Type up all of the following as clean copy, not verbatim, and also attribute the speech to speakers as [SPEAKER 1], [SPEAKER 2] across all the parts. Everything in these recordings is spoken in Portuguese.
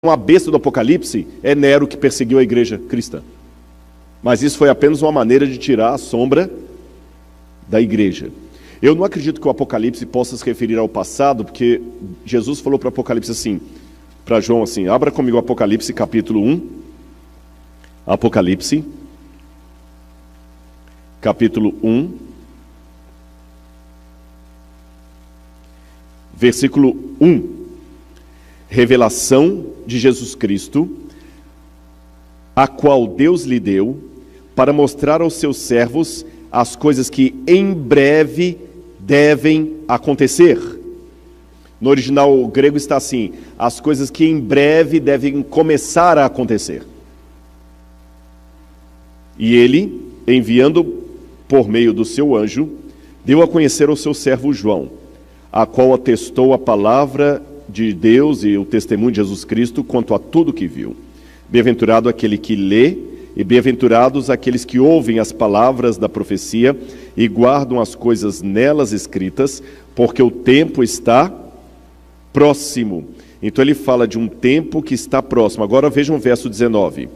[SPEAKER 1] a besta do Apocalipse é Nero, que perseguiu a igreja cristã. Mas isso foi apenas uma maneira de tirar a sombra da igreja. Eu não acredito que o Apocalipse possa se referir ao passado, porque Jesus falou para o Apocalipse assim, para João assim, abra comigo o Apocalipse capítulo 1. Apocalipse, capítulo 1, versículo 1. Revelação de Jesus Cristo, a qual Deus lhe deu, para mostrar aos seus servos as coisas que em breve devem acontecer. No original grego está assim, as coisas que em breve devem começar a acontecer. E ele, enviando por meio do seu anjo, deu a conhecer ao seu servo João, a qual atestou a palavra de Deus e o testemunho de Jesus Cristo quanto a tudo que viu. Bem-aventurado aquele que lê, e bem-aventurados aqueles que ouvem as palavras da profecia e guardam as coisas nelas escritas, porque o tempo está próximo. Então ele fala de um tempo que está próximo. Agora vejam o verso 19.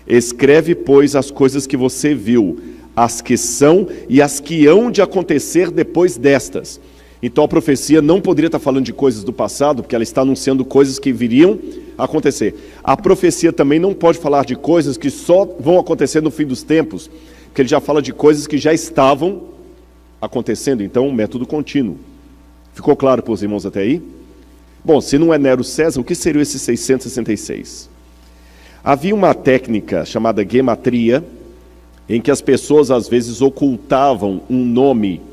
[SPEAKER 1] Escreve, pois, as coisas que você viu, as que são e as que hão de acontecer depois destas. Então a profecia não poderia estar falando de coisas do passado, porque ela está anunciando coisas que viriam a acontecer. A profecia também não pode falar de coisas que só vão acontecer no fim dos tempos, porque ele já fala de coisas que já estavam acontecendo. Então, um método contínuo. Ficou claro para os irmãos até aí? Bom, se não é Nero César, o que seria esse 666? Havia uma técnica chamada gematria, em que as pessoas às vezes ocultavam um nome,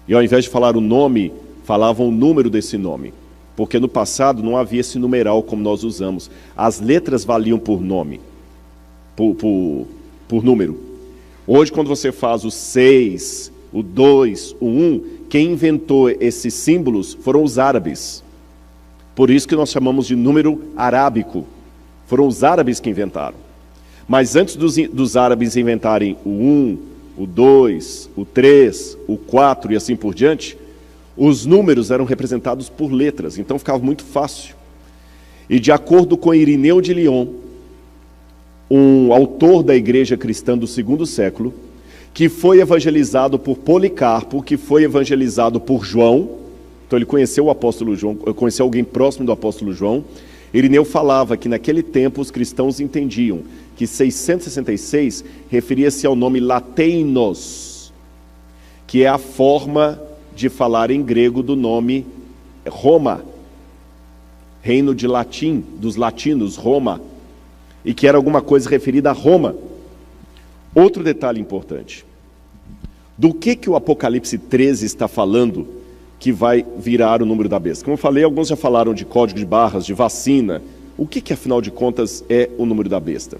[SPEAKER 1] e ao invés de falar o nome, falavam o número desse nome. Porque no passado não havia esse numeral como nós usamos. As letras valiam por nome, por número. Hoje, quando você faz o 6, o 2, o 1, quem inventou esses símbolos foram os árabes. Por isso que nós chamamos de número arábico. Foram os árabes que inventaram. Mas antes dos árabes inventarem o 1, o 2, o 3, o 4 e assim por diante, os números eram representados por letras, então ficava muito fácil. E de acordo com Irineu de Lyon, um autor da igreja cristã do segundo século, que foi evangelizado por Policarpo, que foi evangelizado por João, então ele conheceu o apóstolo João, conheceu alguém próximo do apóstolo João. Irineu falava que naquele tempo os cristãos entendiam que 666 referia-se ao nome lateinos, que é a forma de falar em grego do nome Roma, reino de latim, dos latinos, Roma, e que era alguma coisa referida a Roma. Outro detalhe importante, do que o Apocalipse 13 está falando que vai virar o número da besta? Como eu falei, alguns já falaram de código de barras, de vacina. O que afinal de contas é o número da besta?